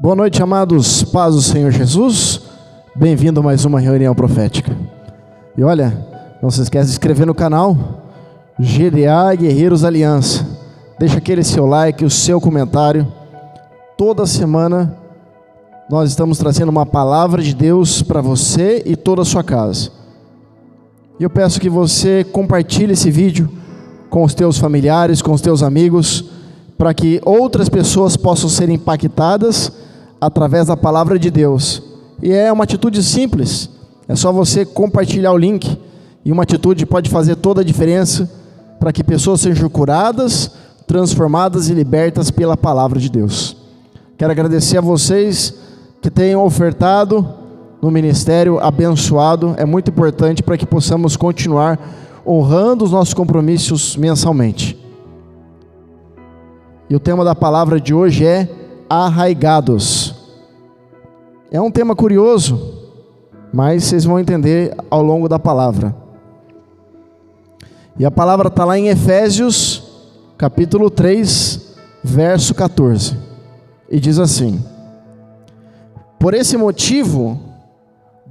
Boa noite, amados. Paz do Senhor Jesus. Bem-vindo a mais uma reunião profética. E olha, não se esqueça de se inscrever no canal GDA Guerreiros Aliança. Deixa aquele seu like, o seu comentário. Toda semana nós estamos trazendo uma palavra de Deus para você e toda a sua casa. E eu peço que você compartilhe esse vídeo com os teus familiares, com os teus amigos, para que outras pessoas possam ser impactadas através da palavra de Deus. E é uma atitude simples, é só você compartilhar o link, e uma atitude pode fazer toda a diferença para que pessoas sejam curadas, transformadas e libertas pela palavra de Deus. Quero agradecer a vocês que tenham ofertado no ministério abençoado, é muito importante para que possamos continuar honrando os nossos compromissos mensalmente. E o tema da palavra de hoje é arraigados. É um tema curioso, mas vocês vão entender ao longo da palavra. E a palavra está lá em Efésios, capítulo 3, verso 14. E diz assim: por esse motivo,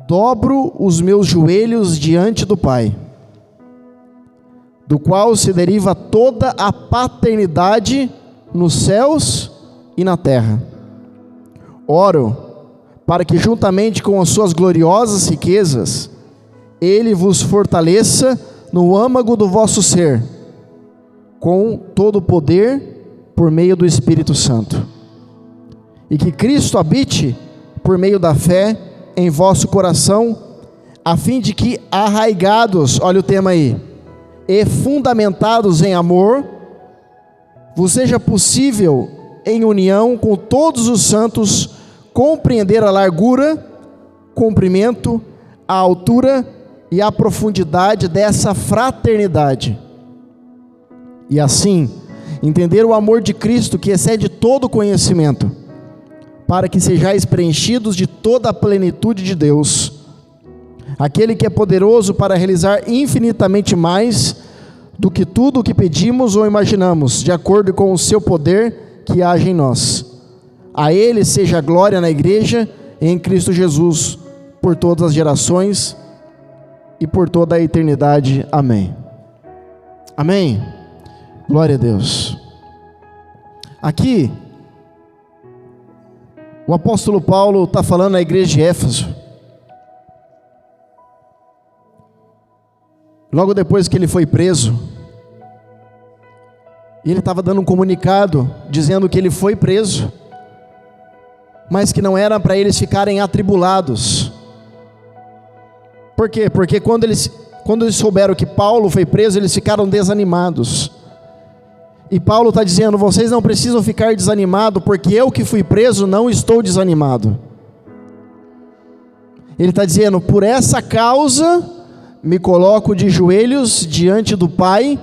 dobro os meus joelhos diante do Pai, do qual se deriva toda a paternidade nos céus e na terra. Oro para que juntamente com as suas gloriosas riquezas, Ele vos fortaleça no âmago do vosso ser, com todo o poder por meio do Espírito Santo. E que Cristo habite por meio da fé em vosso coração, a fim de que arraigados, olha o tema aí, e fundamentados em amor, vos seja possível, em união com todos os santos, compreender a largura, comprimento, a altura e a profundidade dessa fraternidade, e assim entender o amor de Cristo que excede todo conhecimento, para que sejais preenchidos de toda a plenitude de Deus, aquele que é poderoso para realizar infinitamente mais do que tudo o que pedimos ou imaginamos, de acordo com o seu poder que age em nós. A Ele seja a glória na igreja e em Cristo Jesus, por todas as gerações e por toda a eternidade. Amém. Amém. Glória a Deus. Aqui, o apóstolo Paulo está falando à igreja de Éfeso. Logo depois que ele foi preso, e ele estava dando um comunicado, dizendo que ele foi preso, mas que não era para eles ficarem atribulados. Por quê? Porque quando eles souberam que Paulo foi preso, eles ficaram desanimados. E Paulo está dizendo: vocês não precisam ficar desanimados, porque eu que fui preso não estou desanimado. Ele está dizendo: por essa causa me coloco de joelhos diante do Pai,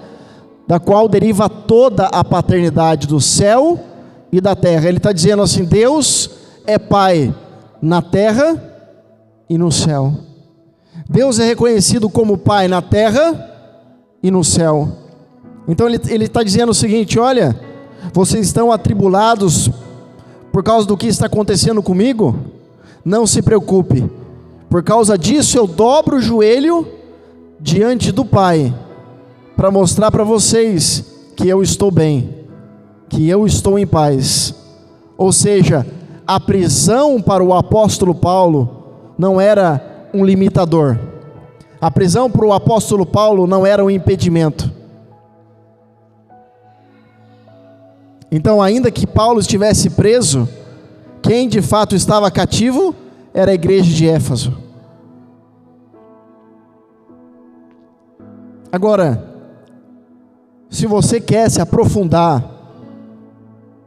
da qual deriva toda a paternidade do céu e da terra. Ele está dizendo assim: Deus é Pai na terra e no céu. Deus é reconhecido como Pai na terra e no céu. Então ele está dizendo o seguinte: olha, vocês estão atribulados por causa do que está acontecendo comigo? Não se preocupe, por causa disso eu dobro o joelho diante do Pai, para mostrar para vocês que eu estou bem, que eu estou em paz. Ou seja, a prisão para o apóstolo Paulo não era um limitador. A prisão para o apóstolo Paulo não era um impedimento. Então, ainda que Paulo estivesse preso, quem de fato estava cativo era a igreja de Éfeso. Agora, se você quer se aprofundar,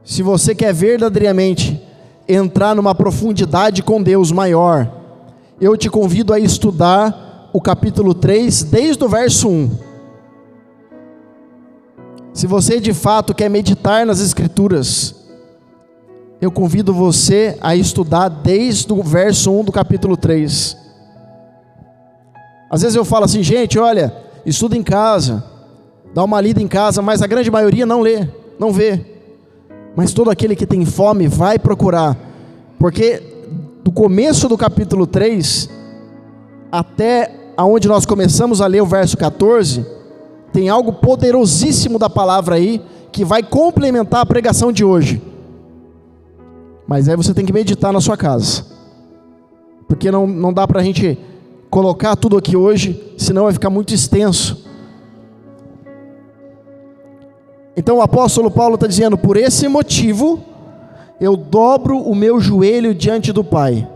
se você quer verdadeiramente entrar numa profundidade com Deus maior, eu te convido a estudar o capítulo 3, desde o verso 1. Se você de fato quer meditar nas Escrituras, eu convido você a estudar desde o verso 1 do capítulo 3. Às vezes eu falo assim: gente, olha, estuda em casa, dá uma lida em casa, mas a grande maioria não lê, não vê. Mas todo aquele que tem fome vai procurar, Porque do começo do capítulo 3 até aonde nós começamos a ler o verso 14, tem algo poderosíssimo da palavra aí, que vai complementar a pregação de hoje. Mas aí você tem que meditar na sua casa, porque não dá para a gente colocar tudo aqui hoje, senão vai ficar muito extenso. Então o apóstolo Paulo está dizendo: por esse motivo eu dobro o meu joelho diante do Pai.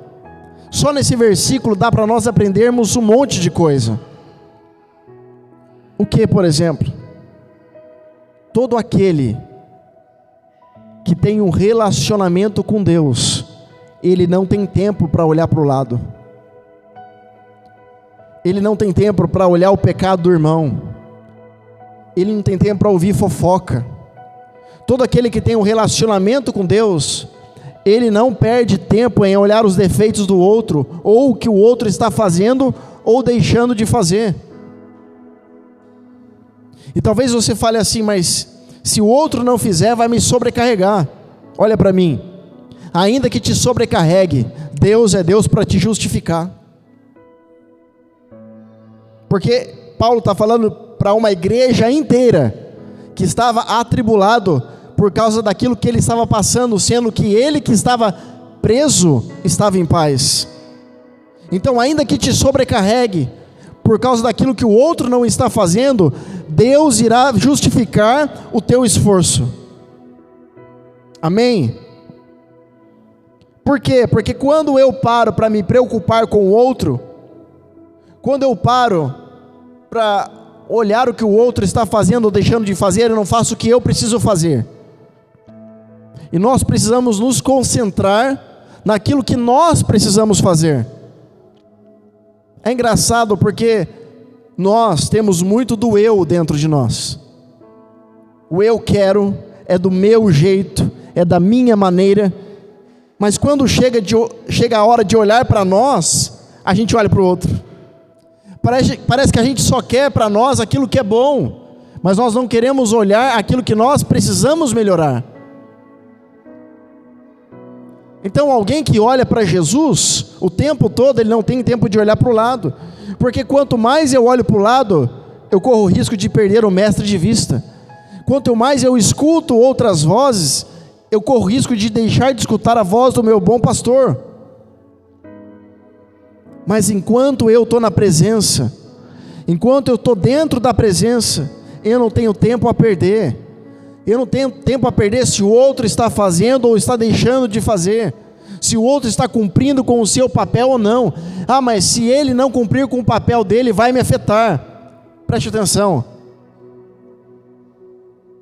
Só nesse versículo dá para nós aprendermos um monte de coisa. O que, por exemplo? Todo aquele que tem um relacionamento com Deus, ele não tem tempo para olhar para o lado. Ele não tem tempo para olhar o pecado do irmão. Ele não tem tempo para ouvir fofoca. Todo aquele que tem um relacionamento com Deus, ele não perde tempo em olhar os defeitos do outro, ou o que o outro está fazendo ou deixando de fazer. E talvez você fale assim: mas se o outro não fizer, vai me sobrecarregar. Olha para mim, ainda que te sobrecarregue, Deus é Deus para te justificar. Porque Paulo está falando para uma igreja inteira que estava atribulado por causa daquilo que ele estava passando, sendo que ele que estava preso estava em paz. Então, ainda que te sobrecarregue por causa daquilo que o outro não está fazendo, Deus irá justificar o teu esforço. Amém? Por quê? Porque quando eu paro para me preocupar com o outro, quando eu paro para olhar o que o outro está fazendo ou deixando de fazer, eu não faço o que eu preciso fazer. E nós precisamos nos concentrar naquilo que nós precisamos fazer. É engraçado porque nós temos muito do eu dentro de nós. O eu quero, é do meu jeito, é da minha maneira. Mas quando chega a hora de olhar para nós, a gente olha para o outro. Parece que a gente só quer para nós aquilo que é bom, mas nós não queremos olhar aquilo que nós precisamos melhorar. Então alguém que olha para Jesus o tempo todo, ele não tem tempo de olhar para o lado, porque quanto mais eu olho para o lado, eu corro o risco de perder o mestre de vista. Quanto mais eu escuto outras vozes, eu corro o risco de deixar de escutar a voz do meu bom pastor. Mas enquanto eu estou na presença, enquanto eu estou dentro da presença, eu não tenho tempo a perder. Eu não tenho tempo a perder se o outro está fazendo ou está deixando de fazer, se o outro está cumprindo com o seu papel ou não. Ah, mas se ele não cumprir com o papel dele, vai me afetar. Preste atenção.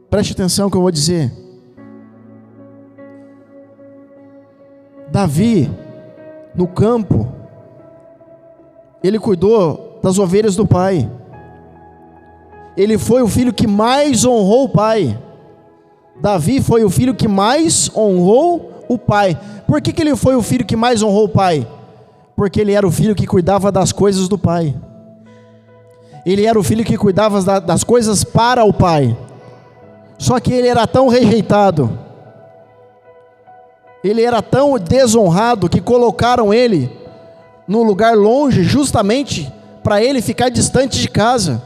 Preste atenção no que eu vou dizer. Davi, no campo, ele cuidou das ovelhas do pai. Ele foi o filho que mais honrou o pai. Davi foi o filho que mais honrou o pai. Por que ele foi o filho que mais honrou o pai? Porque ele era o filho que cuidava das coisas do pai. Ele era o filho que cuidava das coisas para o pai. Só que ele era tão rejeitado, ele era tão desonrado, que colocaram ele num lugar longe, justamente para ele ficar distante de casa.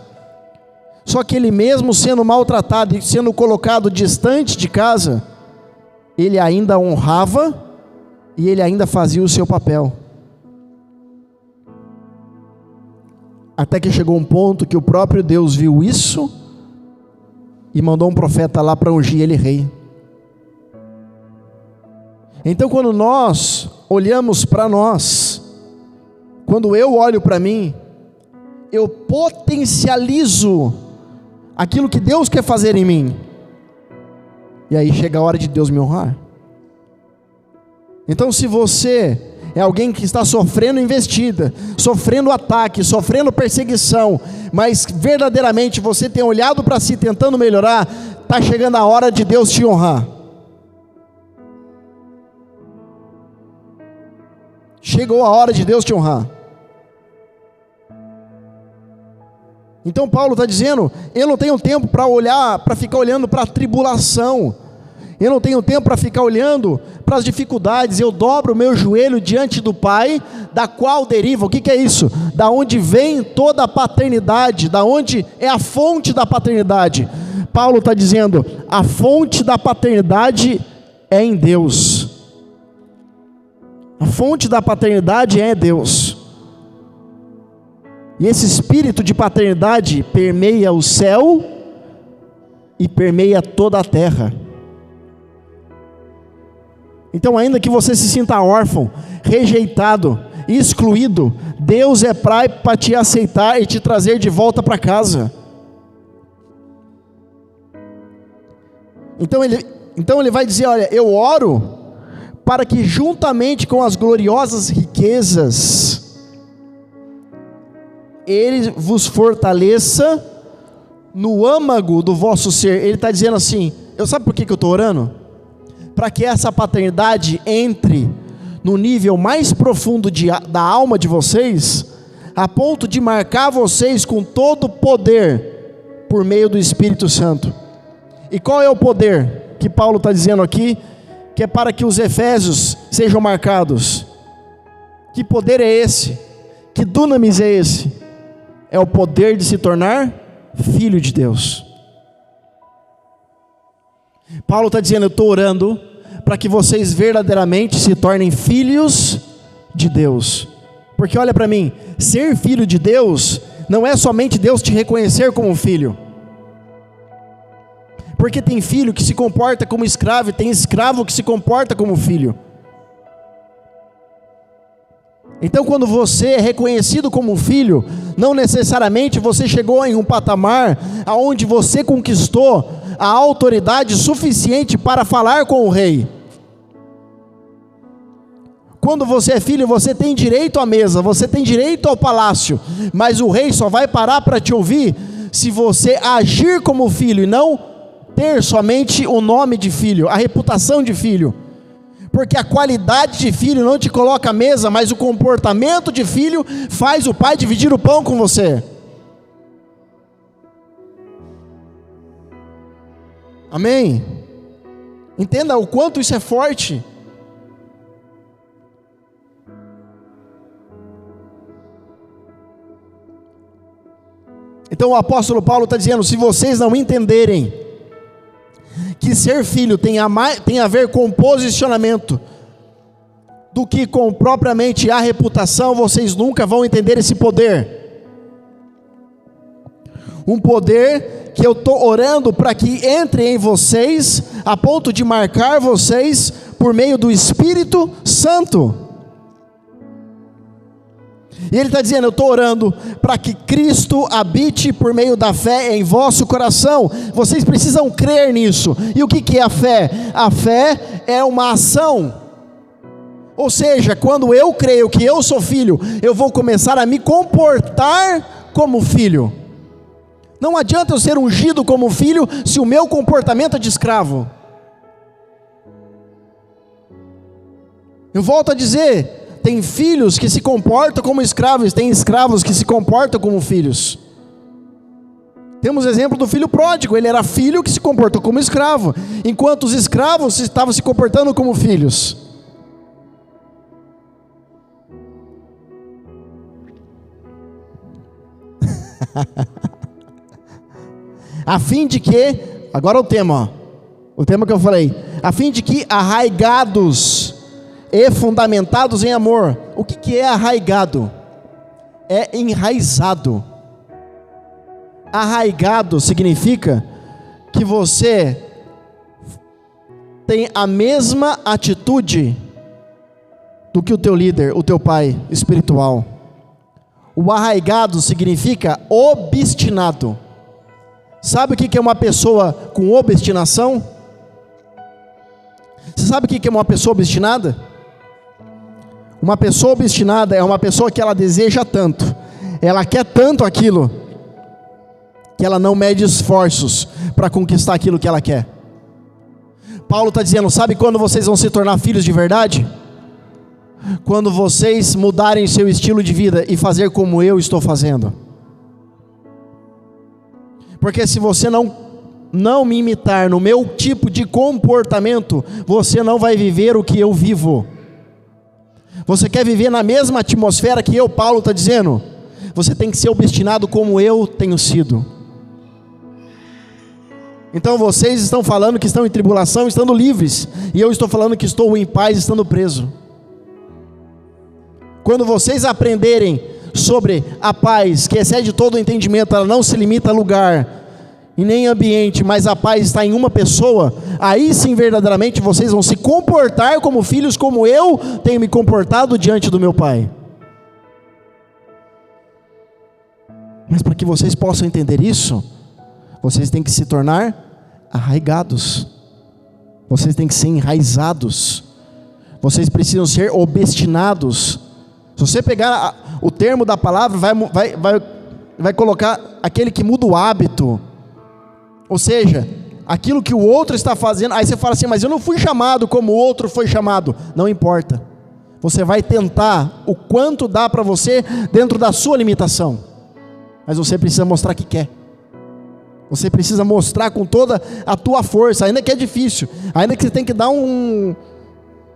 Só que ele mesmo sendo maltratado e sendo colocado distante de casa, ele ainda honrava e ele ainda fazia o seu papel. Até que chegou um ponto que o próprio Deus viu isso e mandou um profeta lá para ungir ele rei. Então quando nós olhamos para nós, quando eu olho para mim, eu potencializo aquilo que Deus quer fazer em mim. E aí chega a hora de Deus me honrar. Então se você é alguém que está sofrendo investida, sofrendo ataque, sofrendo perseguição, mas verdadeiramente você tem olhado para si tentando melhorar, está chegando a hora de Deus te honrar. Chegou a hora de Deus te honrar. Então Paulo está dizendo: eu não tenho tempo para olhar, para ficar olhando para a tribulação, Eu não tenho tempo para ficar olhando para as dificuldades. Eu dobro o meu joelho diante do Pai, da qual deriva. O que é isso? Da onde vem toda a paternidade, da onde é a fonte da paternidade. Paulo está dizendo, a fonte da paternidade é em Deus. A fonte da paternidade é Deus. E esse espírito de paternidade permeia o céu e permeia toda a terra. Então, ainda que você se sinta órfão, rejeitado, excluído, Deus é para te aceitar e te trazer de volta para casa. Então ele vai dizer, olha, eu oro para que juntamente com as gloriosas riquezas, Ele vos fortaleça no âmago do vosso ser. Ele está dizendo assim, sabe por que eu estou orando? Para que essa paternidade entre no nível mais profundo da alma de vocês, a ponto de marcar vocês com todo o poder, por meio do Espírito Santo. E qual é o poder que Paulo está dizendo aqui? Que é para que os efésios sejam marcados. Que poder é esse? Que dunamis é esse? É o poder de se tornar filho de Deus. Paulo está dizendo, eu estou orando para que vocês verdadeiramente se tornem filhos de Deus. Porque olha para mim, ser filho de Deus não é somente Deus te reconhecer como filho. Porque tem filho que se comporta como escravo e tem escravo que se comporta como filho. Então, quando você é reconhecido como filho, não necessariamente você chegou em um patamar onde você conquistou a autoridade suficiente para falar com o rei. Quando você é filho, você tem direito à mesa, você tem direito ao palácio, mas o rei só vai parar para te ouvir se você agir como filho e não ter somente o nome de filho, a reputação de filho. Porque a qualidade de filho não te coloca à mesa, mas o comportamento de filho faz o pai dividir o pão com você. Amém? Entenda o quanto isso é forte. Então o apóstolo Paulo está dizendo, se vocês não entenderem que ser filho tem a ver com posicionamento do que com propriamente a reputação, vocês nunca vão entender esse poder. Um poder que eu estou orando para que entre em vocês, a ponto de marcar vocês por meio do Espírito Santo. E ele está dizendo, eu estou orando para que Cristo habite por meio da fé em vosso coração. Vocês precisam crer nisso. E o que é a fé? A fé é uma ação. Ou seja, quando eu creio que eu sou filho, eu vou começar a me comportar como filho. Não adianta eu ser ungido como filho se o meu comportamento é de escravo. Eu volto a dizer, tem filhos que se comportam como escravos, tem escravos que se comportam como filhos. Temos o exemplo do filho pródigo, ele era filho que se comportou como escravo, enquanto os escravos estavam se comportando como filhos. A fim de que, agora o tema que eu falei, a fim de que arraigados e fundamentados em amor. O que é arraigado? É enraizado. Arraigado significa que você tem a mesma atitude do que o teu líder, o teu pai espiritual. O arraigado significa obstinado. Sabe o que é uma pessoa com obstinação? Você sabe o que é uma pessoa obstinada? Uma pessoa obstinada é uma pessoa que ela deseja tanto, ela quer tanto aquilo, que ela não mede esforços para conquistar aquilo que ela quer. Paulo está dizendo, sabe quando vocês vão se tornar filhos de verdade? Quando vocês mudarem seu estilo de vida e fazer como eu estou fazendo. Porque se você não não me imitar no meu tipo de comportamento, você não vai viver o que eu vivo. Você quer viver na mesma atmosfera que eu, Paulo está dizendo? Você tem que ser obstinado como eu tenho sido. Então vocês estão falando que estão em tribulação, estando livres, e eu estou falando que estou em paz, estando preso. Quando vocês aprenderem sobre a paz, que excede todo o entendimento, ela não se limita a lugar e nem ambiente, mas a paz está em uma pessoa, aí sim verdadeiramente vocês vão se comportar como filhos, como eu tenho me comportado diante do meu Pai. Mas para que vocês possam entender isso, vocês têm que se tornar arraigados, vocês têm que ser enraizados, vocês precisam ser obstinados. Se você pegar o termo da palavra, vai colocar aquele que muda o hábito, ou seja, aquilo que o outro está fazendo. Aí você fala assim, mas eu não fui chamado como o outro foi chamado. Não importa, você vai tentar o quanto dá para você dentro da sua limitação, mas você precisa mostrar que quer. Você precisa mostrar com toda a tua força, ainda que é difícil, ainda que você tem que dar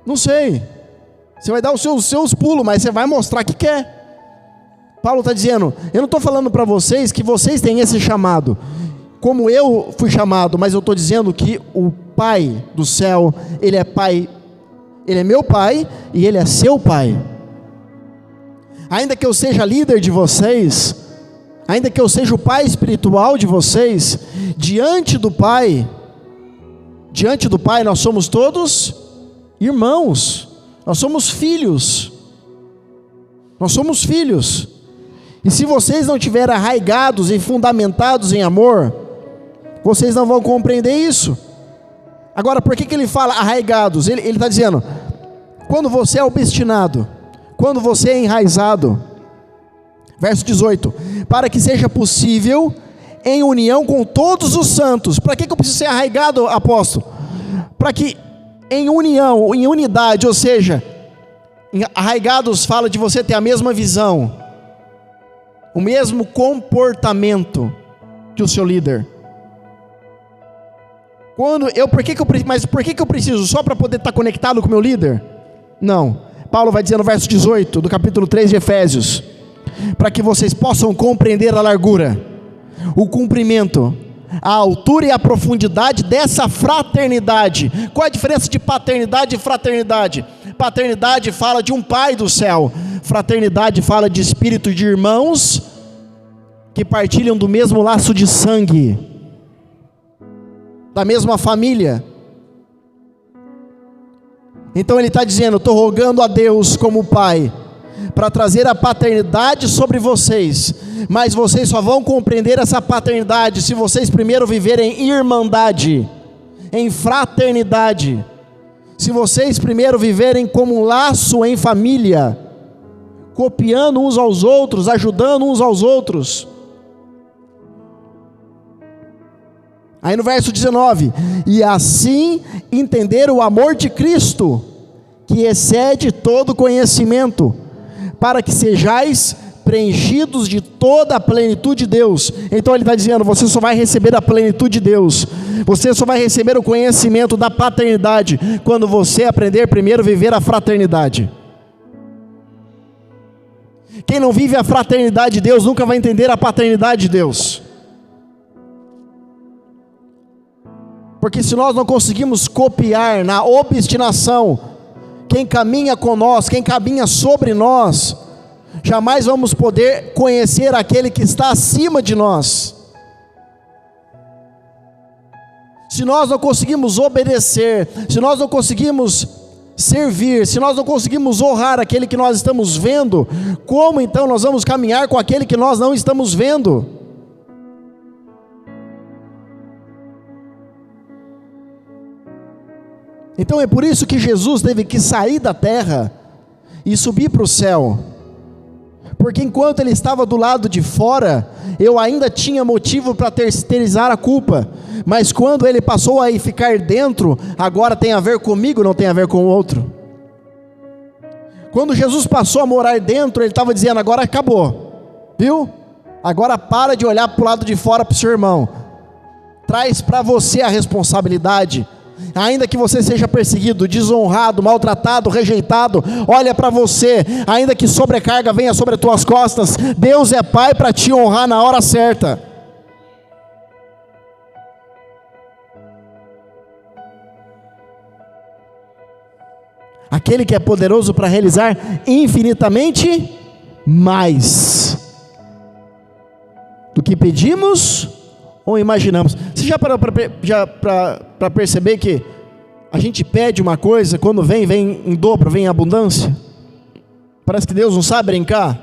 não sei, você vai dar os seus pulos, mas você vai mostrar que quer. Paulo está dizendo, eu não estou falando para vocês que vocês têm esse chamado, como eu fui chamado, mas eu estou dizendo que o Pai do céu, Ele é Pai, Ele é meu Pai e Ele é seu Pai. Ainda que eu seja líder de vocês, ainda que eu seja o pai espiritual de vocês, diante do Pai nós somos todos irmãos, nós somos filhos, e se vocês não estiverem arraigados e fundamentados em amor, vocês não vão compreender isso. Agora, por que ele fala arraigados? Ele está dizendo, quando você é obstinado, quando você é enraizado, verso 18, para que seja possível em união com todos os santos. Para que eu preciso ser arraigado, apóstolo? Para que em união, em unidade, ou seja, arraigados fala de você ter a mesma visão, o mesmo comportamento que o seu líder. Mas por que eu preciso? Só para poder estar conectado com o meu líder? Não. Paulo vai dizer no verso 18 do capítulo 3 de Efésios, para que vocês possam compreender a largura, o comprimento, a altura e a profundidade dessa fraternidade. Qual a diferença de paternidade e fraternidade? Paternidade fala de um pai do céu, fraternidade fala de espírito de irmãos que partilham do mesmo laço de sangue, da mesma família. Então ele está dizendo, estou rogando a Deus como Pai, para trazer a paternidade sobre vocês, mas vocês só vão compreender essa paternidade se vocês primeiro viverem em irmandade, em fraternidade, se vocês primeiro viverem como um laço em família, copiando uns aos outros, ajudando uns aos outros. Aí no verso 19, e assim entender o amor de Cristo, que excede todo conhecimento, para que sejais preenchidos de toda a plenitude de Deus. Então ele está dizendo, você só vai receber a plenitude de Deus, você só vai receber o conhecimento da paternidade, quando você aprender primeiro a viver a fraternidade. Quem não vive a fraternidade de Deus, nunca vai entender a paternidade de Deus. Porque se nós não conseguimos copiar na obstinação quem caminha com nós, quem caminha sobre nós, jamais vamos poder conhecer aquele que está acima de nós. Se nós não conseguimos obedecer, se nós não conseguimos servir, se nós não conseguimos honrar aquele que nós estamos vendo, como então nós vamos caminhar com aquele que nós não estamos vendo? Então é por isso que Jesus teve que sair da terra e subir para o céu, porque enquanto ele estava do lado de fora, eu ainda tinha motivo para terceirizar a culpa, mas quando ele passou a ficar dentro, agora tem a ver comigo, não tem a ver com o outro. Quando Jesus passou a morar dentro, ele estava dizendo, agora acabou, viu? Agora para de olhar para o lado de fora para o seu irmão, traz para você a responsabilidade. Ainda que você seja perseguido, desonrado, maltratado, rejeitado, olha para você, ainda que sobrecarga venha sobre as tuas costas, Deus é Pai para te honrar na hora certa. Aquele que é poderoso para realizar infinitamente mais do que pedimos ou imaginamos. Você já parou para perceber que a gente pede uma coisa, quando vem em dobro, vem em abundância? Parece que Deus não sabe brincar.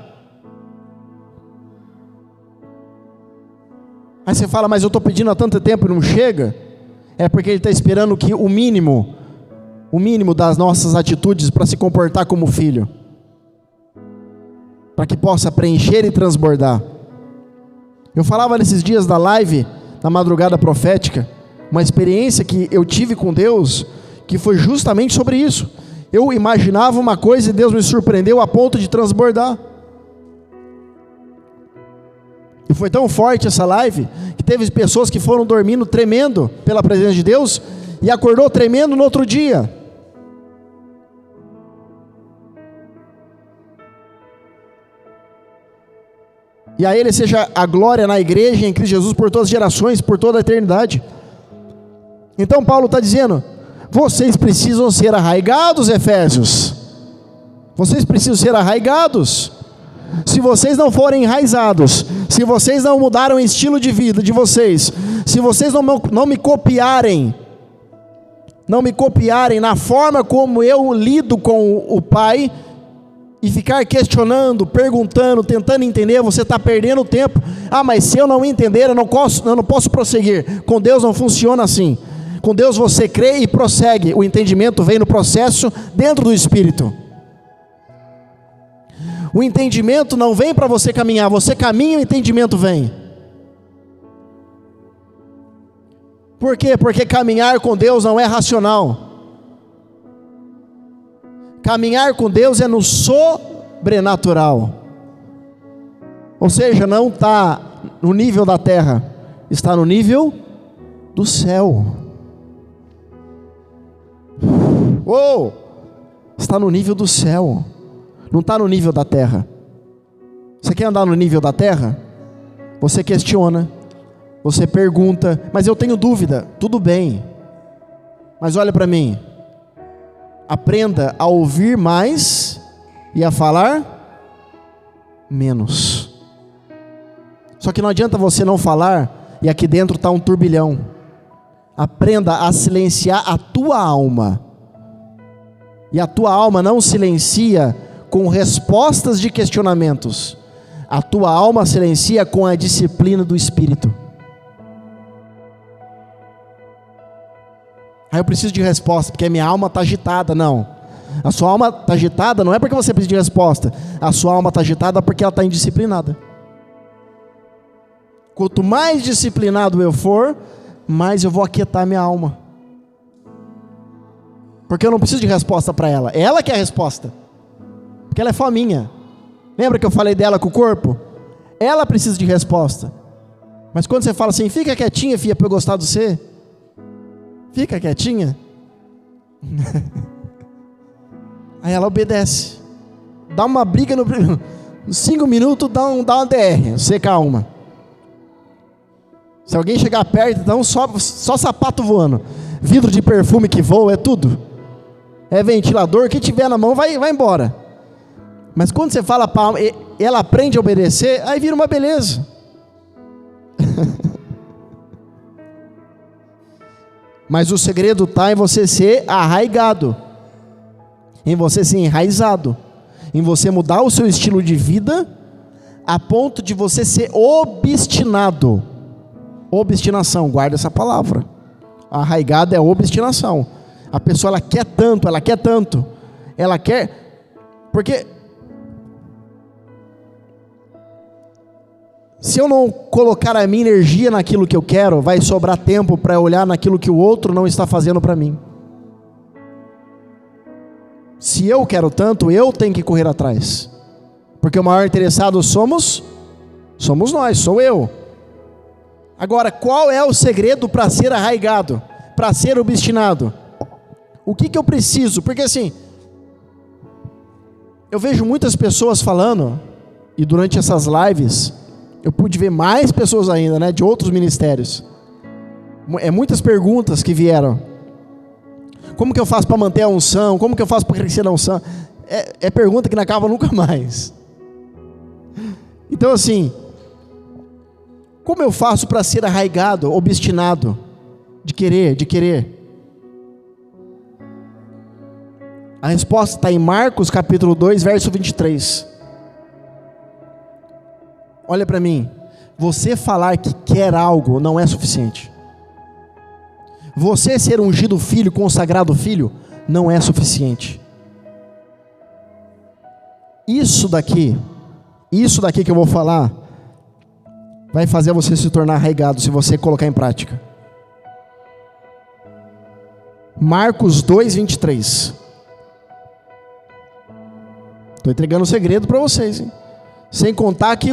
Aí você fala, mas eu estou pedindo há tanto tempo e não chega. É porque Ele está esperando que o mínimo das nossas atitudes para se comportar como filho, para que possa preencher e transbordar. Eu falava nesses dias da live, na madrugada profética, uma experiência que eu tive com Deus, que foi justamente sobre isso. Eu imaginava uma coisa e Deus me surpreendeu a ponto de transbordar. E foi tão forte essa live, que teve pessoas que foram dormindo tremendo pela presença de Deus, e acordou tremendo no outro dia. E a Ele seja a glória na igreja em Cristo Jesus por todas as gerações, por toda a eternidade. Então Paulo está dizendo, vocês precisam ser arraigados, Efésios. Vocês precisam ser arraigados. Se vocês não forem enraizados, se vocês não mudaram o estilo de vida de vocês, se vocês não me copiarem na forma como eu lido com o Pai, e ficar questionando, perguntando, tentando entender, você está perdendo tempo. Ah, mas se eu não entender, eu não posso prosseguir. Com Deus não funciona assim. Com Deus você crê e prossegue. O entendimento vem no processo dentro do Espírito. O entendimento não vem para você caminhar, você caminha e o entendimento vem. Por quê? Porque caminhar com Deus não é racional. Caminhar com Deus é no sobrenatural. Ou seja, não está no nível da terra, está no nível do céu. Uou! Está no nível do céu, não está no nível da terra. Você quer andar no nível da terra? Você questiona, você pergunta, mas eu tenho dúvida. Tudo bem, mas olha para mim. Aprenda a ouvir mais e a falar menos. Só que não adianta você não falar e aqui dentro está um turbilhão. Aprenda a silenciar a tua alma. E a tua alma não silencia com respostas de questionamentos. A tua alma silencia com a disciplina do Espírito. Aí eu preciso de resposta, porque a minha alma está agitada. Não, a sua alma está agitada não é porque você precisa de resposta. A sua alma está agitada porque ela está indisciplinada. Quanto mais disciplinado eu for, mais eu vou aquietar minha alma. Porque eu não preciso de resposta para ela. Ela que é a resposta, porque ela é fominha. Lembra que eu falei dela com o corpo? Ela precisa de resposta. Mas quando você fala assim, fica quietinha, filha, para eu gostar de você, fica quietinha. Aí ela obedece. Dá uma briga nos 5 minutos, dá uma DR. Você calma. Se alguém chegar perto, então só sapato voando. Vidro de perfume que voa, é tudo. É ventilador, o que tiver na mão vai embora. Mas quando você fala para ela aprende a obedecer, aí vira uma beleza. Mas o segredo está em você ser arraigado, em você ser enraizado, em você mudar o seu estilo de vida, a ponto de você ser obstinado. Obstinação, guarda essa palavra. Arraigado é obstinação. A pessoa ela quer tanto, ela quer, porque se eu não colocar a minha energia naquilo que eu quero, vai sobrar tempo para olhar naquilo que o outro não está fazendo para mim. Se eu quero tanto, eu tenho que correr atrás, porque o maior interessado somos nós, sou eu. Agora, qual é o segredo para ser arraigado, para ser obstinado? O que eu preciso? Porque assim, eu vejo muitas pessoas falando, e durante essas lives, eu pude ver mais pessoas ainda, né, de outros ministérios. Muitas perguntas que vieram. Como que eu faço para manter a unção? Como que eu faço para crescer na unção? É pergunta que não acaba nunca mais. Então assim, como eu faço para ser arraigado, obstinado, de querer? A resposta está em Marcos capítulo 2, verso 23. Olha para mim, você falar que quer algo não é suficiente. Você ser ungido filho, consagrado filho, não é suficiente. Isso daqui que eu vou falar, vai fazer você se tornar arraigado, se você colocar em prática. Marcos 2, 23. Estou entregando um segredo para vocês, hein? Sem contar que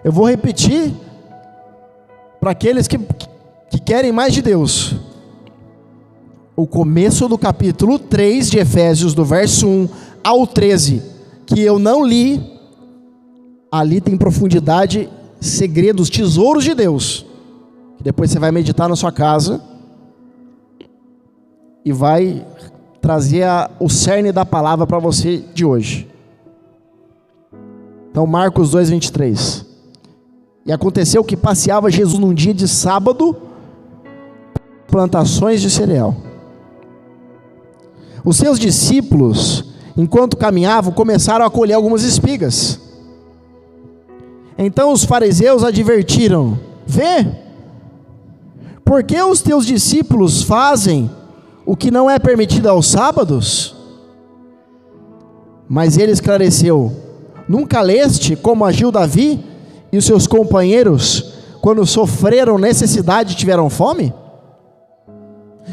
eu vou repetir para aqueles que querem mais de Deus. O começo do capítulo 3 de Efésios, do verso 1 ao 13, que eu não li, ali tem profundidade, segredos, tesouros de Deus, que depois você vai meditar na sua casa e vai trazer o cerne da palavra para você de hoje. Então Marcos 2, 23. E aconteceu que passeava Jesus num dia de sábado, plantações de cereal. Os seus discípulos, enquanto caminhavam, começaram a colher algumas espigas. Então os fariseus advertiram: vê, por que os teus discípulos fazem o que não é permitido aos sábados? Mas ele esclareceu: nunca leste como agiu Davi e os seus companheiros quando sofreram necessidade e tiveram fome?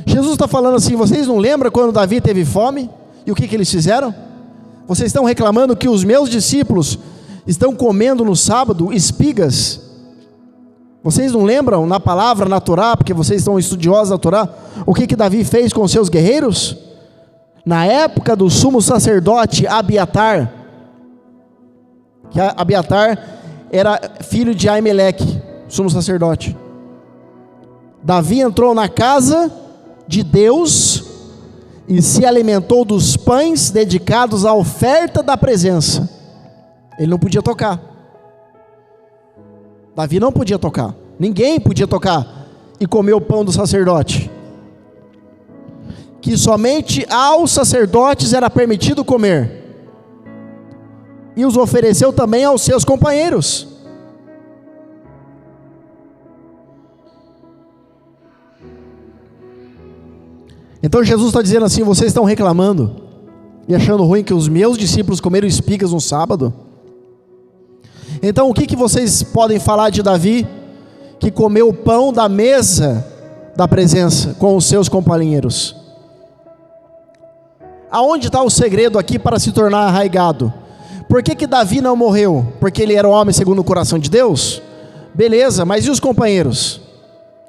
Jesus está falando assim: vocês não lembram quando Davi teve fome? E o que eles fizeram? Vocês estão reclamando que os meus discípulos estão comendo no sábado espigas. Vocês não lembram na palavra, na Torá, porque vocês estão estudiosos da Torá, o que Davi fez com os seus guerreiros? Na época do sumo sacerdote Abiatar, que Abiatar era filho de Aimeleque, sumo sacerdote. Davi entrou na casa de Deus e se alimentou dos pães dedicados à oferta da presença. Ele não podia tocar. Davi não podia tocar. Ninguém podia tocar e comer o pão do sacerdote, que somente aos sacerdotes era permitido comer, e os ofereceu também aos seus companheiros. Então Jesus está dizendo assim: vocês estão reclamando e achando ruim que os meus discípulos comeram espigas no sábado? Então o que vocês podem falar de Davi, que comeu o pão da mesa da presença com os seus companheiros? Aonde está o segredo aqui para se tornar arraigado? Por que Davi não morreu? Porque ele era um homem segundo o coração de Deus? Beleza, mas e os companheiros?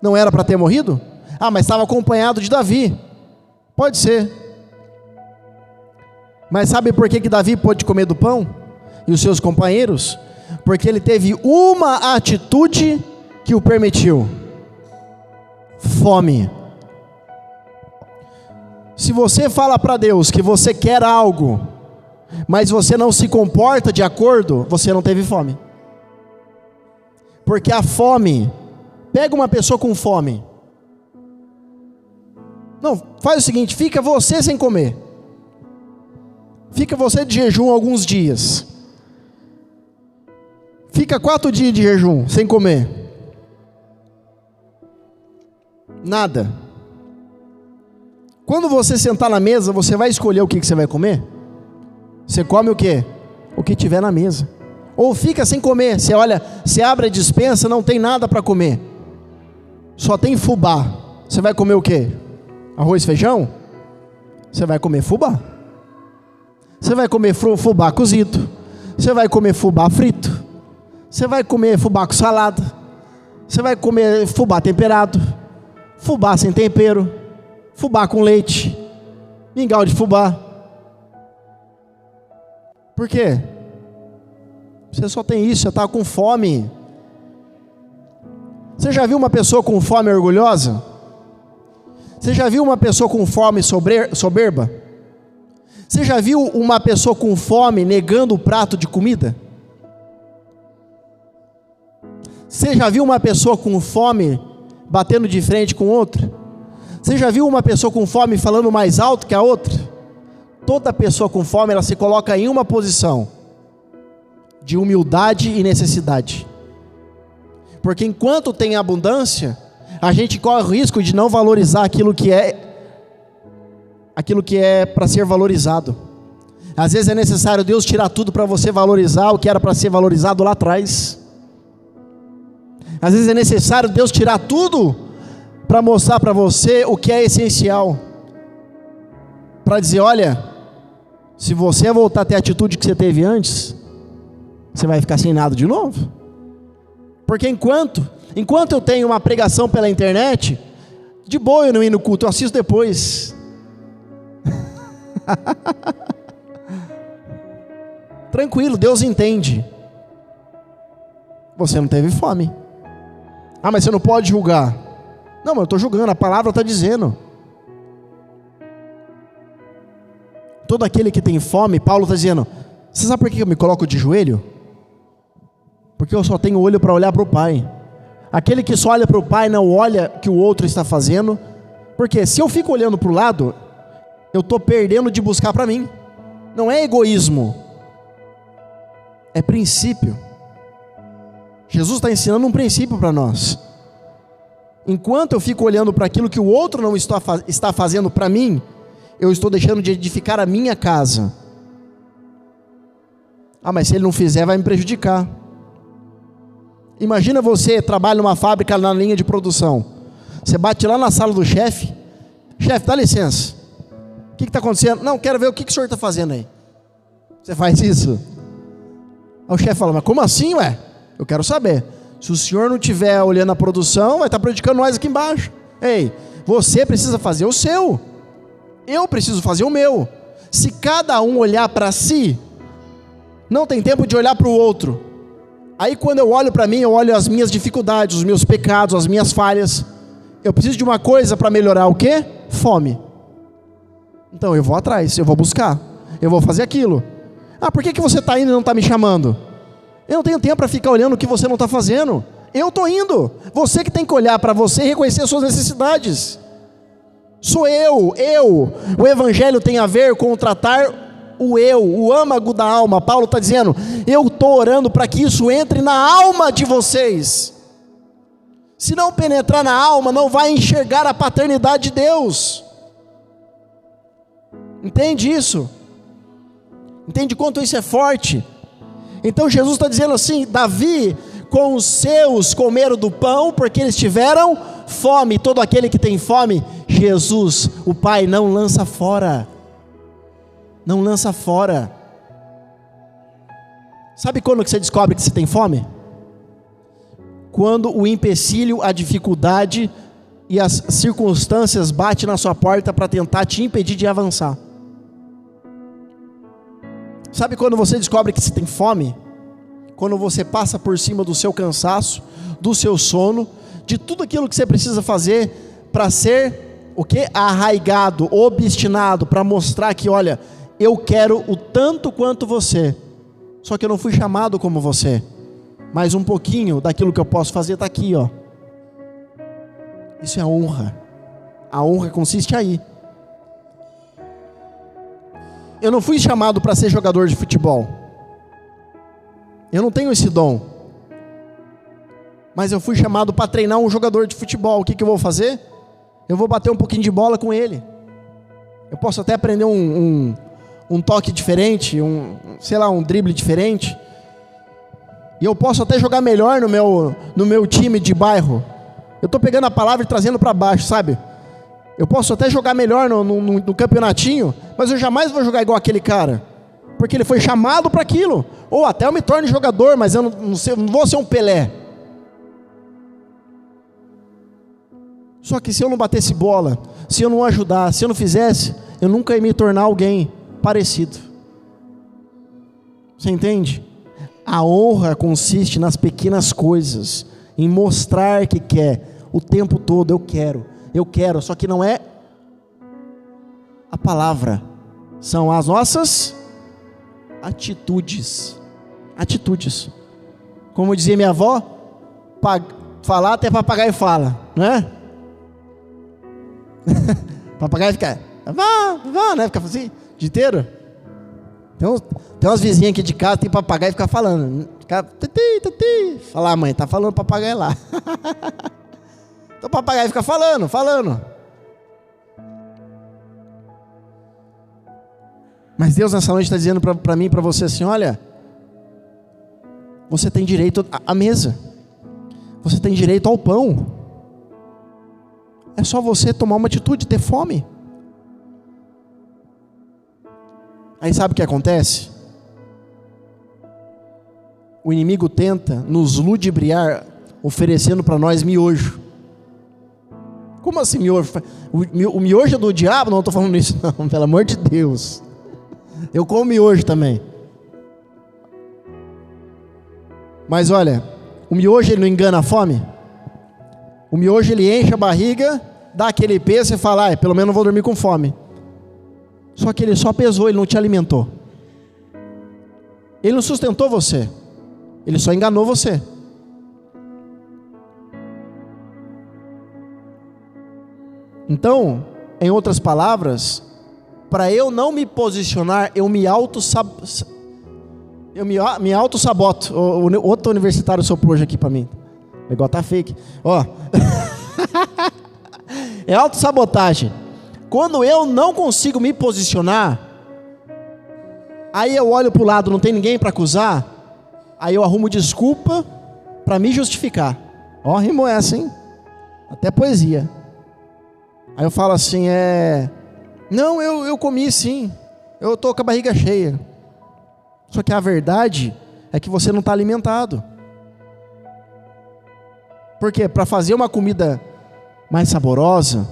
Não era para ter morrido? Ah, mas estava acompanhado de Davi. Pode ser. Mas sabe por que Davi pôde comer do pão? E os seus companheiros? Porque ele teve uma atitude que o permitiu: fome. Se você fala para Deus que você quer algo, mas você não se comporta de acordo, você não teve fome. Porque a fome, pega uma pessoa com fome, não, faz o seguinte: fica você sem comer, fica você de jejum alguns dias, fica 4 dias de jejum sem comer, nada. Quando você sentar na mesa, você vai escolher o que você vai comer? Você come o quê? O que tiver na mesa. Ou fica sem comer. Você olha, você abre a despensa, não tem nada para comer, só tem fubá. Você vai comer o quê? Arroz e feijão? Você vai comer fubá. Você vai comer fubá cozido. Você vai comer fubá frito. Você vai comer fubá com salada. Você vai comer fubá temperado, fubá sem tempero, fubá com leite, mingau de fubá. Por quê? Você só tem isso, você está com fome. Você já viu uma pessoa com fome orgulhosa? Você já viu uma pessoa com fome soberba? Você já viu uma pessoa com fome negando o prato de comida? Você já viu uma pessoa com fome batendo de frente com outra? Você já viu uma pessoa com fome falando mais alto que a outra? Toda pessoa com fome, ela se coloca em uma posição de humildade e necessidade. Porque enquanto tem abundância, a gente corre o risco de não valorizar aquilo que é para ser valorizado. Às vezes é necessário Deus tirar tudo para você valorizar o que era para ser valorizado lá atrás. Às vezes é necessário Deus tirar tudo para mostrar para você o que é essencial. Para dizer, olha, se você voltar a ter a atitude que você teve antes, você vai ficar sem nada de novo. Porque enquanto eu tenho uma pregação pela internet, de boa eu não ir no culto, eu assisto depois. Tranquilo, Deus entende. Você não teve fome. Ah, mas você não pode julgar. Não, mas eu estou julgando, a palavra está dizendo. Todo aquele que tem fome, Paulo está dizendo, você sabe por que eu me coloco de joelho? Porque eu só tenho olho para olhar para o Pai. Aquele que só olha para o Pai não olha o que o outro está fazendo. Porque se eu fico olhando para o lado, eu estou perdendo de buscar para mim. Não é egoísmo, é princípio. Jesus está ensinando um princípio para nós. Enquanto eu fico olhando para aquilo que o outro não está fazendo para mim, eu estou deixando de edificar a minha casa. Ah, mas se ele não fizer, vai me prejudicar. Imagina você trabalha numa fábrica na linha de produção. Você bate lá na sala do chefe. Chefe, dá licença. O que está acontecendo? Não, quero ver o que o senhor está fazendo aí. Você faz isso? Aí o chefe fala, mas como assim, ué? Eu quero saber. Se o senhor não estiver olhando a produção, vai estar prejudicando nós aqui embaixo. Ei, você precisa fazer o seu. Eu preciso fazer o meu. Se cada um olhar para si, não tem tempo de olhar para o outro. Aí quando eu olho para mim, eu olho as minhas dificuldades, os meus pecados, as minhas falhas. Eu preciso de uma coisa para melhorar o quê? Fome. Então eu vou atrás, eu vou buscar, eu vou fazer aquilo. Ah, por que você está indo e não está me chamando? Eu não tenho tempo para ficar olhando o que você não está fazendo. Eu estou indo. Você que tem que olhar para você e reconhecer as suas necessidades. Sou eu. O evangelho tem a ver com tratar o eu, o âmago da alma. Paulo está dizendo, eu estou orando para que isso entre na alma de vocês. Se não penetrar na alma, não vai enxergar a paternidade de Deus. Entende isso? Entende quanto isso é forte? Então Jesus está dizendo assim, Davi com os seus comeram do pão, porque eles tiveram fome. Todo aquele que tem fome, Jesus, o Pai, não lança fora. Não lança fora. Sabe quando que você descobre que você tem fome? Quando o empecilho, a dificuldade e as circunstâncias batem na sua porta para tentar te impedir de avançar. Sabe quando você descobre que você tem fome? Quando você passa por cima do seu cansaço, do seu sono, de tudo aquilo que você precisa fazer para ser o que? Arraigado, obstinado, para mostrar que, olha, eu quero o tanto quanto você, só que eu não fui chamado como você, mas um pouquinho daquilo que eu posso fazer está aqui, ó. Isso é honra. A honra consiste aí. Eu não fui chamado para ser jogador de futebol. Eu não tenho esse dom. Mas eu fui chamado para treinar um jogador de futebol. O que eu vou fazer? Eu vou bater um pouquinho de bola com ele. Eu posso até aprender um toque diferente, um drible diferente. E eu posso até jogar melhor no meu time de bairro. Eu estou pegando a palavra e trazendo para baixo, sabe? Eu posso até jogar melhor no campeonatinho, mas eu jamais vou jogar igual aquele cara, porque ele foi chamado para aquilo. Ou até eu me torne jogador, mas eu não vou ser um Pelé. Só que se eu não batesse bola, se eu não ajudasse, se eu não fizesse, eu nunca ia me tornar alguém parecido. Você entende? A honra consiste nas pequenas coisas, em mostrar que quer, o tempo todo eu quero, só que não é a palavra, são as nossas atitudes. Atitudes. Como dizia minha avó, falar até papagaio fala, não é? Papagaio fica, vá, né? Fica assim, o dia inteiro. Tem umas vizinhas aqui de casa, tem papagaio e fica falando. Fica, tati. Fala, mãe, tá falando papagaio lá. Então o papagaio fica falando. Mas Deus nessa noite está dizendo para mim e para você assim, olha, você tem direito à mesa. Você tem direito ao pão. É só você tomar uma atitude, ter fome. Aí sabe o que acontece? O inimigo tenta nos ludibriar, oferecendo para nós miojo. Como assim miojo? O miojo é do diabo? Não estou falando isso não, pelo amor de Deus. Eu como miojo também. Mas olha, o miojo ele não engana a fome? O miojo ele enche a barriga, dá aquele peso e fala, pelo menos não vou dormir com fome. Só que ele só pesou, ele não te alimentou. Ele não sustentou você. Ele só enganou você. Então, em outras palavras, para eu não me posicionar, eu me auto-saboto. O outro universitário soprou hoje aqui para mim. O negócio tá fake. Ó. É autossabotagem. Quando eu não consigo me posicionar, aí eu olho para o lado, não tem ninguém para acusar, aí eu arrumo desculpa para me justificar. Ó, rimou essa, hein? Até poesia. Aí eu falo assim, não, eu comi sim, eu estou com a barriga cheia. Só que a verdade é que você não está alimentado. Porque para fazer uma comida mais saborosa,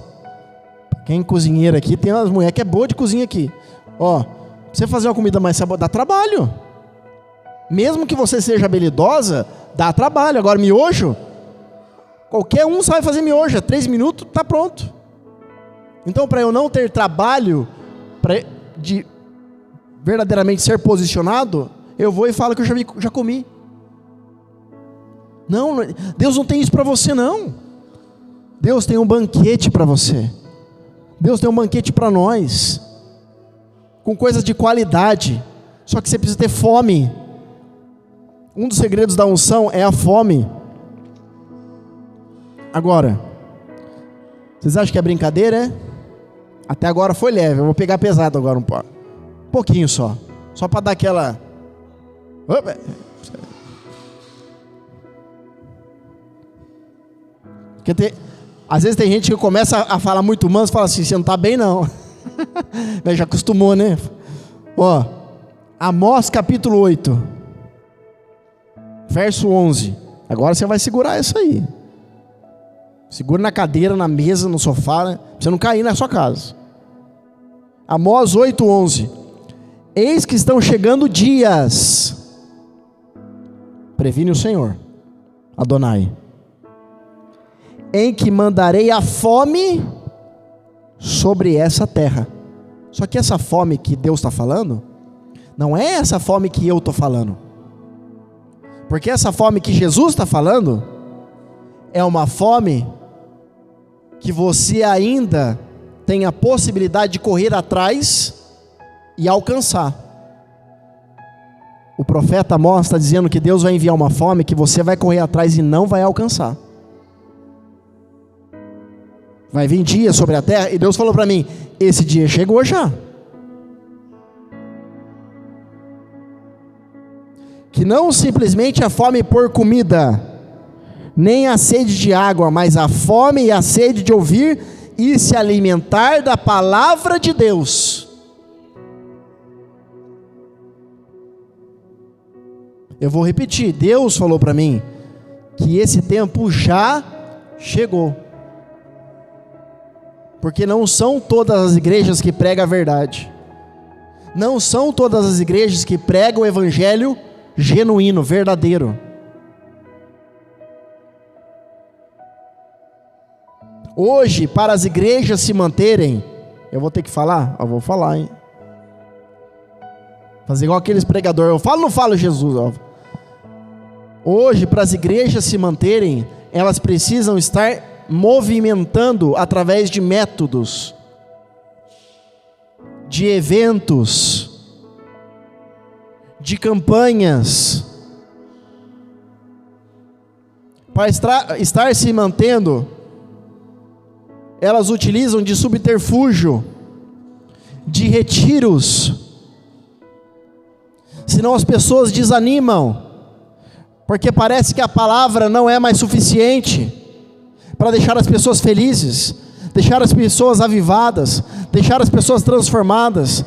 quem é cozinheiro aqui, tem umas mulheres que é boa de cozinha aqui. Ó, pra você fazer uma comida mais saborosa, dá trabalho. Mesmo que você seja habilidosa, dá trabalho. Agora miojo, qualquer um sabe fazer miojo, 3 minutos está pronto. Então para eu não ter trabalho, de verdadeiramente ser posicionado, eu vou e falo que eu já comi. Não, Deus não tem isso para você não. Deus tem um banquete para você. Deus tem um banquete para nós, com coisas de qualidade, só que você precisa ter fome. Um dos segredos da unção é a fome. Agora, vocês acham que é brincadeira, Até agora foi leve, eu vou pegar pesado agora um pouquinho só para dar aquela... Opa. Porque às vezes tem gente que começa a falar muito manso e fala assim, você não está bem não. Mas já acostumou, né? Ó, Amós capítulo 8, verso 11. Agora você vai segurar isso aí. Segura na cadeira, na mesa, no sofá, né? Pra você não cair na sua casa. Amós 8, 11. Eis que estão chegando dias, previne o Senhor, Adonai, em que mandarei a fome sobre essa terra. Só que essa fome que Deus está falando, não é essa fome que eu estou falando. Porque essa fome que Jesus está falando, é uma fome que você ainda tem a possibilidade de correr atrás e alcançar. O profeta Amós está dizendo que Deus vai enviar uma fome que você vai correr atrás e não vai alcançar. Vai vir dia sobre a terra, e Deus falou para mim, esse dia chegou já. Que não simplesmente a fome por comida, nem a sede de água, mas a fome e a sede de ouvir e se alimentar da palavra de Deus. Eu vou repetir, Deus falou para mim que esse tempo já chegou. Porque não são todas as igrejas que pregam a verdade. Não são todas as igrejas que pregam o evangelho genuíno, verdadeiro. Hoje, para as igrejas se manterem, eu vou ter que falar? Eu vou falar, hein? Fazer igual aqueles pregadores, eu falo ou não falo Jesus? Ó. Hoje, para as igrejas se manterem, elas precisam estar movimentando através de métodos, de eventos, de campanhas, para estar se mantendo. Elas utilizam de subterfúgio, de retiros, senão as pessoas desanimam, porque parece que a palavra não é mais suficiente para deixar as pessoas felizes, deixar as pessoas avivadas, deixar as pessoas transformadas.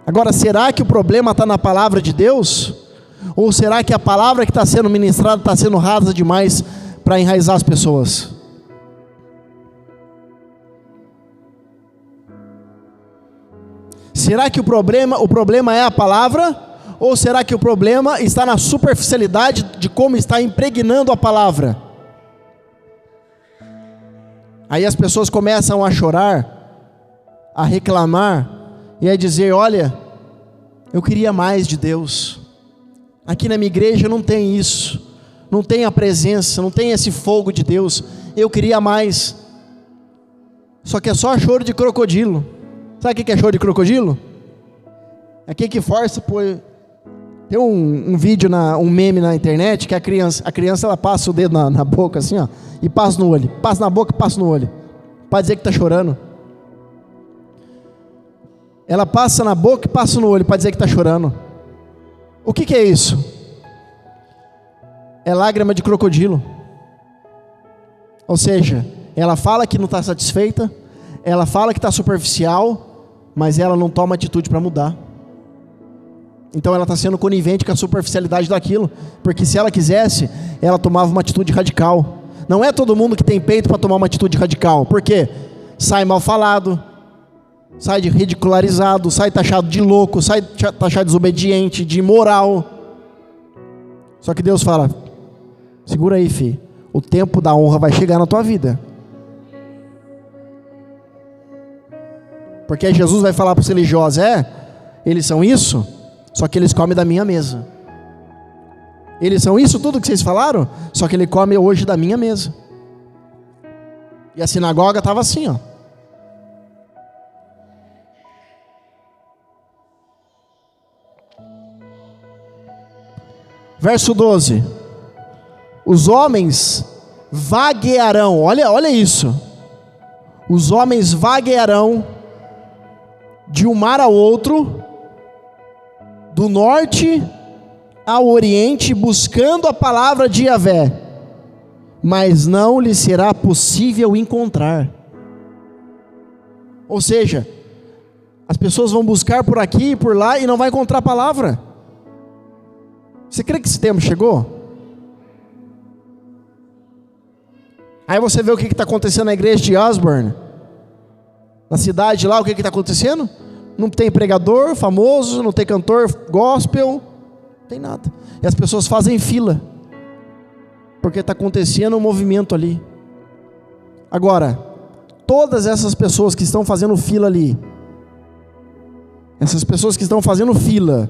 Agora, será que o problema está na palavra de Deus? Ou será que a palavra que está sendo ministrada está sendo rasa demais para enraizar as pessoas? Será que o problema é a palavra? Ou será que o problema está na superficialidade de como está impregnando a palavra? Aí as pessoas começam a chorar, a reclamar, e a dizer: olha, eu queria mais de Deus. Aqui na minha igreja não tem isso, não tem a presença, não tem esse fogo de Deus. Eu queria mais. Só que é só choro de crocodilo. Sabe o que é choro de crocodilo? É aquele que força, pô. Tem um vídeo, um meme na internet, que a criança ela passa o dedo na boca assim, ó, e passa no olho, passa na boca e passa no olho, para dizer que está chorando. Ela passa na boca e passa no olho, para dizer que está chorando. O que é isso? É lágrima de crocodilo. Ou seja, ela fala que não está satisfeita, ela fala que está superficial, mas ela não toma atitude para mudar. Então ela está sendo conivente com a superficialidade daquilo, porque se ela quisesse, ela tomava uma atitude radical. Não é todo mundo que tem peito para tomar uma atitude radical. Por quê? Sai mal falado, sai de ridicularizado, sai taxado de louco, sai taxado de desobediente, de imoral. Só que Deus fala: segura aí, filho, o tempo da honra vai chegar na tua vida. Porque Jesus vai falar para os religiosos: eles são isso, só que eles comem da minha mesa. Eles são isso tudo que vocês falaram, só que ele come hoje da minha mesa. E a sinagoga estava assim, ó. Verso 12: os homens vaguearão, olha isso, os homens vaguearão de um mar ao outro, do norte ao oriente, buscando a palavra de Yahvé, mas não lhe será possível encontrar. Ou seja, as pessoas vão buscar por aqui e por lá e não vai encontrar a palavra. Você crê que esse tempo chegou? Aí você vê o que está acontecendo na igreja de Osborne, na cidade lá. O que está acontecendo? Não tem pregador famoso, não tem cantor gospel, não tem nada. E as pessoas fazem fila, porque está acontecendo um movimento ali. Agora, todas essas pessoas que estão fazendo fila ali, essas pessoas que estão fazendo fila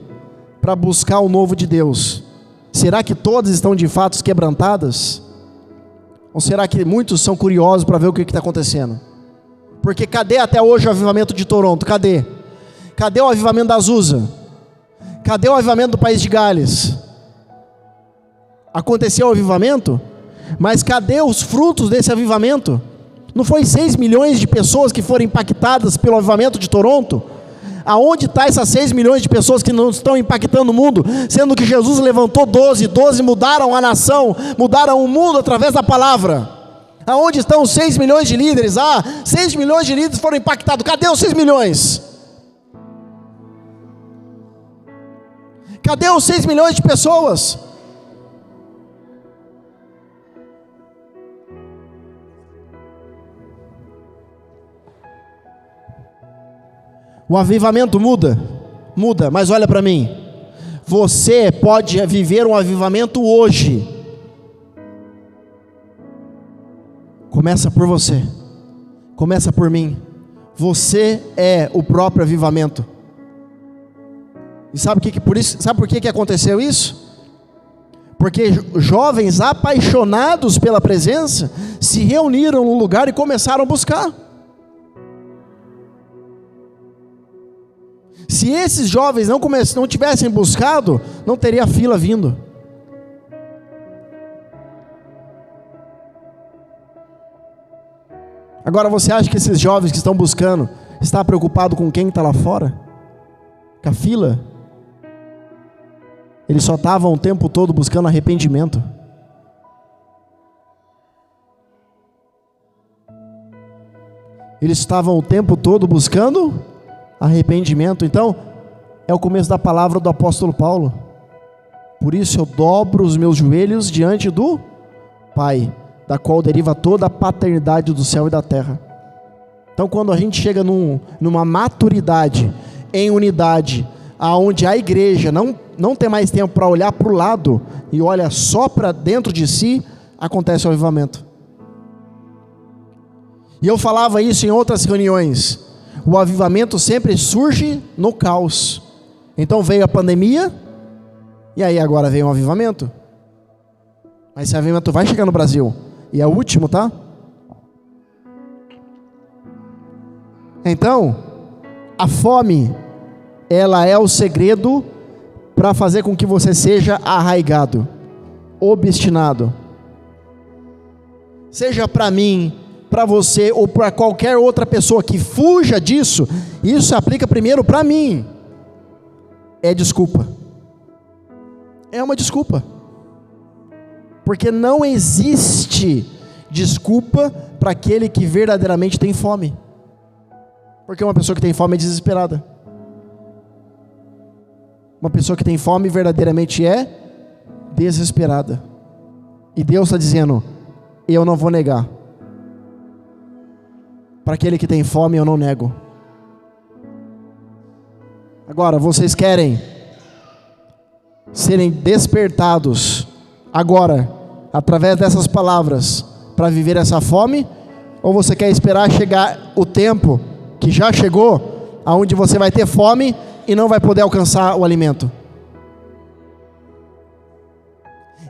para buscar o novo de Deus, será que todas estão de fato quebrantadas? Ou será que muitos são curiosos para ver o que está acontecendo? Porque cadê até hoje o avivamento de Toronto? Cadê? Cadê o avivamento da Azusa? Cadê o avivamento do país de Gales? Aconteceu o avivamento, mas cadê os frutos desse avivamento? Não foi 6 milhões de pessoas que foram impactadas pelo avivamento de Toronto? Aonde está essas 6 milhões de pessoas que não estão impactando o mundo, sendo que Jesus levantou 12 mudaram a nação, mudaram o mundo através da palavra? Aonde estão os 6 milhões de líderes? 6 milhões de líderes foram impactados. Cadê os 6 milhões? Cadê os 6 milhões de pessoas? O avivamento muda, mas olha para mim, você pode viver um avivamento hoje. Começa por você, começa por mim. Você é o próprio avivamento. E sabe por que aconteceu isso? Porque jovens apaixonados pela presença se reuniram num lugar e começaram a buscar. Se esses jovens não tivessem buscado, não teria fila vindo. Agora você acha que esses jovens que estão buscando, está preocupado com quem está lá fora? Com a fila? Eles só estavam o tempo todo buscando arrependimento. Eles estavam o tempo todo buscando arrependimento. Então, é o começo da palavra do apóstolo Paulo. Por isso eu dobro os meus joelhos diante do Pai, da qual deriva toda a paternidade do céu e da terra. Então, quando a gente chega numa maturidade, em unidade, aonde a igreja não tem mais tempo para olhar para o lado e olha só para dentro de si, acontece o avivamento. E eu falava isso em outras reuniões. O avivamento sempre surge no caos. Então veio a pandemia, e aí agora veio um avivamento. Mas esse avivamento vai chegar no Brasil. E é o último, tá? Então, a fome, ela é o segredo para fazer com que você seja arraigado, obstinado. Seja para mim, para você ou para qualquer outra pessoa que fuja disso, isso se aplica primeiro para mim. É desculpa. É uma desculpa. Porque não existe desculpa para aquele que verdadeiramente tem fome. Porque uma pessoa que tem fome é desesperada. Uma pessoa que tem fome verdadeiramente é desesperada. E Deus está dizendo: eu não vou negar. Para aquele que tem fome eu não nego. Agora, vocês querem serem despertados agora, através dessas palavras, para viver essa fome? Ou você quer esperar chegar o tempo, que já chegou, aonde você vai ter fome e não vai poder alcançar o alimento?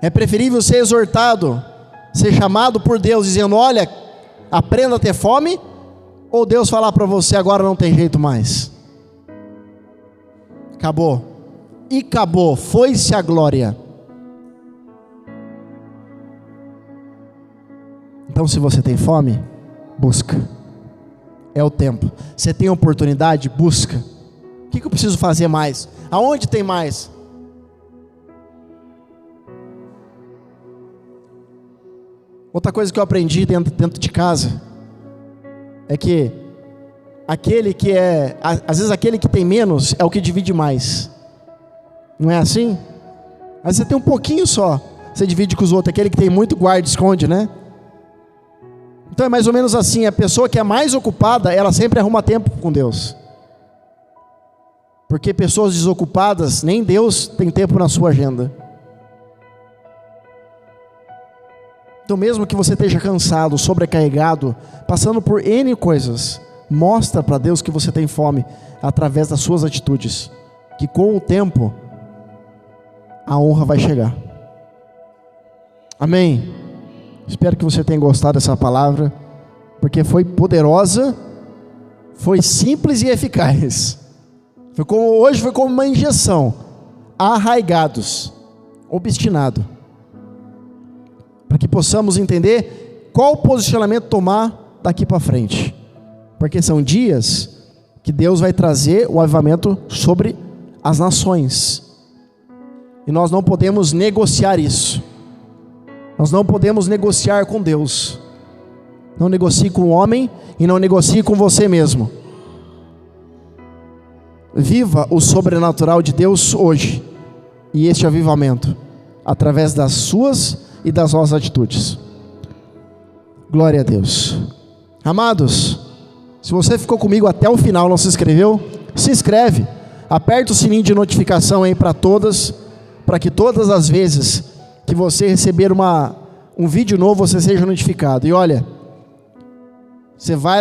É preferível ser exortado, ser chamado por Deus, dizendo: olha, aprenda a ter fome, ou Deus falar para você: agora não tem jeito mais, acabou, e acabou, foi-se a glória. Então, se você tem fome, busca, é o tempo. Você tem oportunidade, busca. O que eu preciso fazer mais? Aonde tem mais? Outra coisa que eu aprendi dentro de casa é que às vezes aquele que tem menos é o que divide mais. Não é assim? Às vezes você tem um pouquinho só, você divide com os outros. Aquele que tem muito guarda, esconde, né? Então é mais ou menos assim. A pessoa que é mais ocupada, ela sempre arruma tempo com Deus. Porque pessoas desocupadas, nem Deus tem tempo na sua agenda. Então, mesmo que você esteja cansado, sobrecarregado, passando por N coisas, mostra para Deus que você tem fome, através das suas atitudes, que com o tempo, a honra vai chegar. Amém? Espero que você tenha gostado dessa palavra, porque foi poderosa, foi simples e eficaz. Hoje foi como uma injeção. Arraigados, obstinado, para que possamos entender qual posicionamento tomar daqui para frente, porque são dias que Deus vai trazer o avivamento sobre as nações, e nós não podemos negociar isso. Nós não podemos negociar com Deus. Não negocie com o homem e não negocie com você mesmo. Viva o sobrenatural de Deus hoje, e este avivamento, através das suas e das nossas atitudes. Glória a Deus. Amados, se você ficou comigo até o final, não se inscreveu, se inscreve, aperta o sininho de notificação aí para todas, para que todas as vezes que você receber um vídeo novo, você seja notificado. E olha, você vai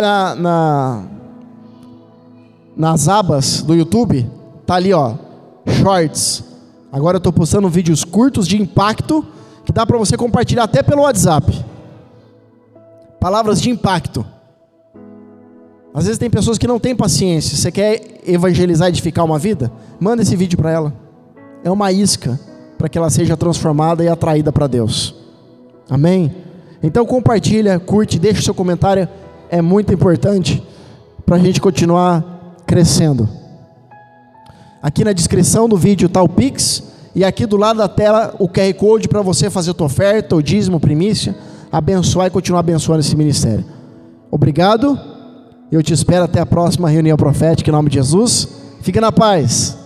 nas abas do YouTube, tá ali ó, Shorts. Agora eu estou postando vídeos curtos de impacto, que dá para você compartilhar até pelo WhatsApp. Palavras de impacto. Às vezes tem pessoas que não têm paciência. Você quer evangelizar e edificar uma vida? Manda esse vídeo para ela. É uma isca para que ela seja transformada e atraída para Deus. Amém? Então compartilha, curte, deixa o seu comentário. É muito importante para a gente continuar crescendo. Aqui na descrição do vídeo está o Pix. E aqui do lado da tela o QR Code para você fazer a tua oferta, o dízimo, primícia, abençoar e continuar abençoando esse ministério. Obrigado. Eu te espero até a próxima reunião profética em nome de Jesus. Fica na paz.